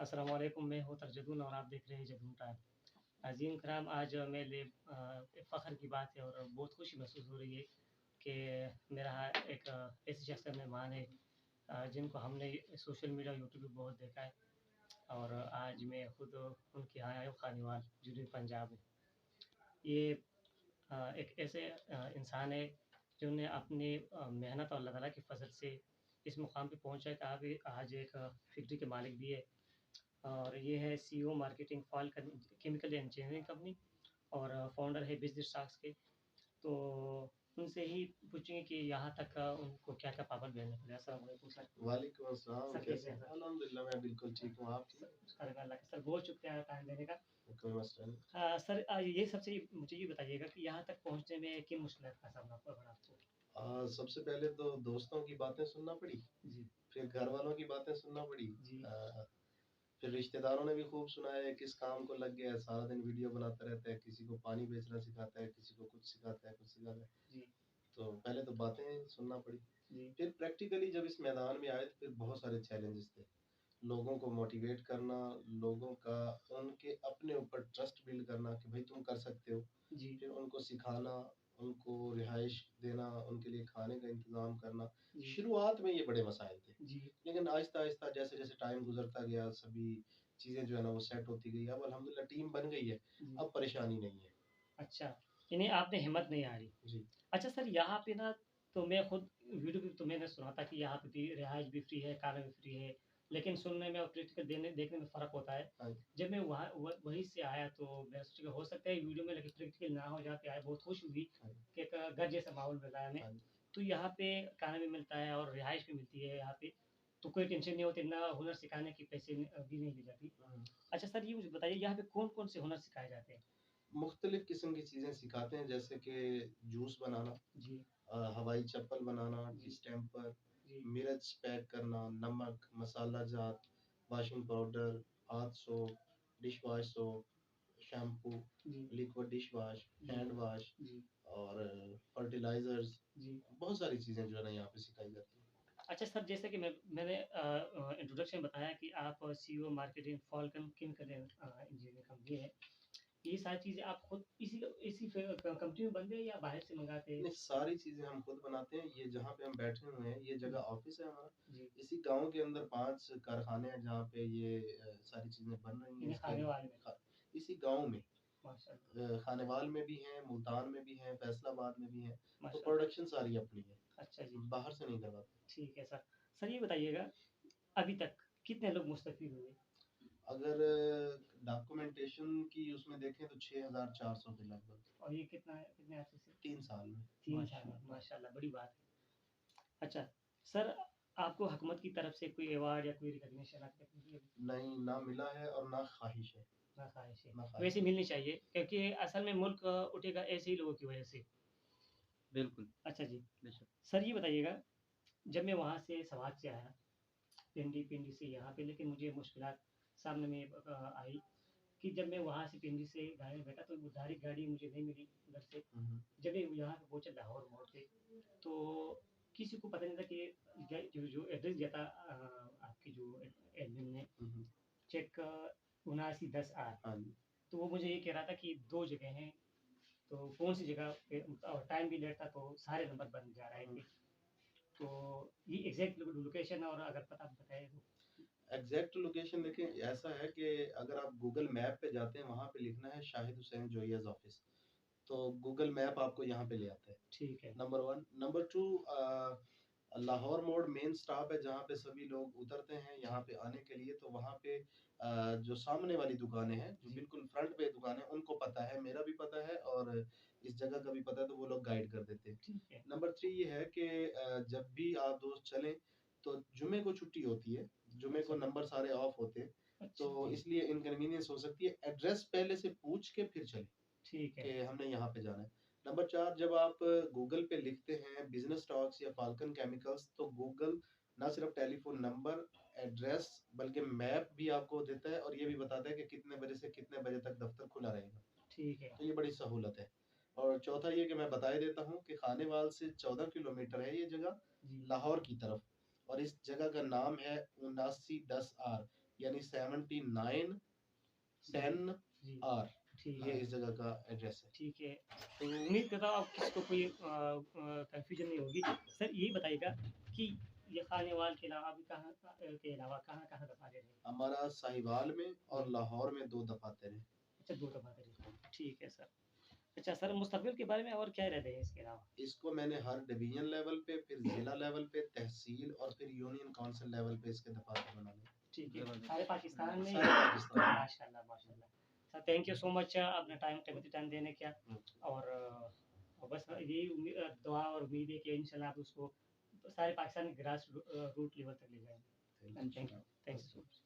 अस्सलाम वालेकुम, मैं हूँ तर्जुदून और आप देख रहे हैं जदून टाइम। नाज़रीन कराम, आज मेरे लिए एक फ़ख्र की बात है और बहुत खुशी महसूस हो रही है कि मेरा एक ऐसे शख़्स का मेहमान है जिनको हमने सोशल मीडिया, यूट्यूब पे बहुत देखा है और आज मैं खुद उनके यहाँ आया हूँ खानेवाल, जुनूबी पंजाब में। ये एक ऐसे इंसान है जिन्होंने अपनी मेहनत और अल्लाह ताला के फ़ज़ल से इस मुक़ाम पे पहुँचा है कि आप आज एक फैक्ट्री के मालिक भी है। और ये है CEO marketing fall chemical engineering company और फाउंडर है बिज़नेस स्टार्स के। तो उनसे ही पूछेंगे कि यहाँ तक उनको क्या-क्या पापड़ बेलने पड़े। अस्सलाम वालेकुम सर। वालेकुम अस्सलाम, सर कैसे कैसे हैं हैं? सर? अल्हम्दुलिल्लाह मैं बिल्कुल ठीक हूँ, आप ठीक? सर अल्लाह का सर बहुत शुक्रिया टाइम देने का। कोई मसला नहीं। सर ये सबसे मुझे ये बताइएगा कि यहाँ तक पहुँचने में किन मुश्किलात का सामना पड़ा आपको? सबसे पहले तो दोस्तों की बातें सुनना पड़ी, जी, फिर घरवालों की बातें सुनना पड़ी। जी, फिर रिश्तेदारों ने भी खूब सुनाया है, किस काम को लग गया है, सारा दिन वीडियो बनाता रहता है, किसी को पानी बेचना सिखाता है, किसी को कुछ सिखाता है, कुछ सिखाता है। जी, तो पहले तो बातें सुनना पड़ी। जी, फिर प्रैक्टिकली जब इस मैदान में आए तो फिर बहुत सारे चैलेंजेस थे। लोगों को मोटिवेट करना, लोगों का उनके अपने ऊपर ट्रस्ट बिल्ड करना कि भाई तुम कर सकते हो। जी, फिर उनको सिखाना, उनको रिहाइश देना, उनके लिए खाने का इंतज़ाम करना। जी, शुरुआत में ये बड़े मसाइल थे, जी। लेकिन आहिस्ता-आहिस्ता जैसे-जैसे टाइम गुज़रता गया, सभी चीज़ें जो है ना वो सेट होती गई। अब अल्हम्दुलिल्लाह टीम बन गई है, जी। अब परेशानी नहीं है। अच्छा, यानी आप में हिम्मत नहीं हारी। जी। अच्छा सर, यहाँ पे ना तो मैं खुद वीडियो पे तो मैंने सुना था कि यहाँ पे भी रिहाइश भी फ्री है, खाना भी फ्री है, लेकिन सुनने में और प्रैक्टिकल देने देखने में फ़र्क होता है। हाँ जी, जब मैं वहाँ वहीं से आया तो मैं सोचा कि हो सकता है वीडियो में लेकिन प्रैक्टिकल ना हो, जहाँ पे आया बहुत खुश हुई हाँ जी, कि एक घर जैसा माहौल मिला है हमें। हाँ जी। तो यहाँ पे खाना भी मिलता है और रिहाइश भी मिलती है यहाँ पे, तो कोई टेंशन नहीं होती, ना हुनर सिखाने के पैसे भी नहीं ली जाती। हुँ। अच्छा सर, ये मुझे बताइए यहाँ पे कौन-कौन से हुनर सिखाए जाते हैं? मुख्तलिफ़ किस्म की चीज़ें सिखाते हैं जैसे कि जूस बनाना, जी, हवाई चप्पल बनाना, जी, डिस्टेंपर, जी, मिर्च पैक करना, नमक, मसाला जात, वॉशिंग पाउडर, हाथ soap, dish wash soap, shampoo, जी, लिक्विड डिश वॉश, जी, हैंड वॉश जी, और फर्टिलाइज़र्स। जी। बहुत सारी चीज़ें जो है ना यहाँ पे सिखाई जाती हैं। अच्छा सर, जैसे कि मैंने इंट्रोडक्शन में बताया कि आप CEO marketing Falcon chemical engineering company है। ये सारी चीज़ें आप खुद इसी कंपनी में बनते हैं या बाहर से मँगाते हैं? नहीं, सारी चीज़ें हम खुद बनाते हैं। ये जहाँ पे हम बैठे हुए हैं, ये जगह जी, ऑफ़िस है हमारा। जी। इसी गाँव के अंदर 5 कारखाने हैं जहाँ पे ये सारी चीज़ें बन रही हैं। यानी इसके खाने वाले में, ख इसी गाँव में माशाल्लाह, खानेवाल में भी हैं, मुल्तान में भी हैं, फैसलाबाद में भी हैं। तो माशाल्लाह। प्रोडक्शन सारी अपनी है, अच्छा जी, बाहर से नहीं करवाते। ठीक है सर। सर ये बताइएगा, अभी तक कितने लोग मुस्तफ़ीद हुए? अगर डॉक्यूमेंटेशन की उसमें देखें तो 6400 के लगभग और ये कितने अरसे से? 3 साल में। 3 साल में, माशाल्लाह, बड़ी बात है। अच्छा, सर आपको हुकूमत की तरफ से कोई अवार्ड या कोई रिकॉग्निशन अभी तक मिली है? नहीं, ना मिला है और ना ख़्वाहिश है, ना ख़्वाहिश है। ना ख़्वाहिश वैसे है। मिलनी चाहिए क्योंकि असल में मुल्क उठेगा ऐसे ही लोगों की वजह से। बिल्कुल, अच्छा जी, बेशक। सर ये बताइएगा, जब मैं वहाँ से समाज से आया, पिंडी पिंडी से यहाँ पे, लेकिन मुझे मुश्किलात सामने में आई कि जब मैं वहाँ से पिंडी से गाड़ी में बैठा तो वो डायरेक्ट गाड़ी मुझे नहीं मिली उधर से। हुँ, हुँ। जब मैं यहाँ पे पहुँचा लाहौर मोड़ पे, तो किसी को पता नहीं था कि जो जो एड्रेस दिया था आपकी जो एडमिन ने, हुँ, हुँ। चेक 7910 आर, हाँ जी। तो वो मुझे ये कह रहा था कि 2 जगह हैं, तो कौन-सी जगह पे, और टाइम भी लेट था तो सारे नंबर बन जा रहे हुँ। थे। तो ये एग्ज़ैक्ट लोकेशन और अगर पता आप बताएँ तो? एग्ज़ैक्ट लोकेशन देखिए ऐसा है कि अगर आप गूगल मैप पे जाते हैं, वहाँ पे लिखना है शाहिद हुसैन जोइयाज़ ऑफ़िस, तो गूगल मैप आपको यहाँ पे ले आता है, ठीक है। नंबर 1। नंबर 2 लाहौर मोड़ मेन स्टॉप है जहाँ पे सभी लोग उतरते हैं यहाँ जी, पे आने के लिए, तो वहाँ पे जो सामने वाली दुकानें हैं, जो जी, बिल्कुल फ्रंट पे दुकान है, उनको पता है, मेरा भी पता है और इस जगह का भी पता है, तो वो लोग गाइड कर देते हैं। ठीक है। नंबर 3 ये है कि जब भी आप दोस्त चलें, तो जुमे को छुट्टी होती है, जुमे को अच्छा, नंबर सारे ऑफ होते हैं, अच्छा तो जी, इसलिए इनकन्वीनियंस हो सकती है। एड्रेस पहले से पूछ के फिर चलें ठीक है। कि हमने यहाँ पे जाना है। नंबर 4 जब आप गूगल पे लिखते हैं बिज़नेस टॉक्स या फाल्कन केमिकल्स, तो गूगल ना सिर्फ टेलीफ़ोन नंबर, एड्रेस बल्कि मैप भी आपको देता है और ये भी बताता है कि कितने बजे से कितने बजे तक दफ़्तर खुला रहेगा। ठीक है। तो ये बड़ी सहूलत है। और चौथा ये कि मैं बताए देता हूँ कि खानेवाल से 14 किलोमीटर है ये जगह, जी, लाहौर की तरफ, और इस जगह का नाम है 7910 आर। यानी 79 10 जी R, ठीक ये है इस जगह का एड्रेस है। ठीक है। तो उम्मीद करता हूँ आप किसी को कोई कन्फ्यूजन नहीं होगी। सर यही बताइएगा कि ये खानेवाल के अलावा भी के अलावा कहाँ-कहाँ दफ़ातर हैं? हमारा साहिवाल में और जी। लाहौर में 2 दफातर हैं। अच्छा 2 दफ़ातर हैं। ठीक है सर। अच्छा सर मुस्तक़बिल के बारे में और क्या इरादे हैं इसके अलावा? इसको मैंने हर डिवीजन लेवल पे, फिर जिला लेवल पे, तहसील और फिर यूनियन काउंसिल लेवल पे इसके दफातर बनाने हैं। ठीक है। सारे पाकिस्तान में सारे पाकिस्तान में। माशाल्लाह, माशाल्लाह। Sir thank you so much अपना कीमती टाइम देने का और बस यही दुआ और उम्मीद है कि इंशाल्लाह आप उसको सारे पाकिस्तान के रूट लेवल तक ले जाएँगे। Thank thank you. You. Thank you so much.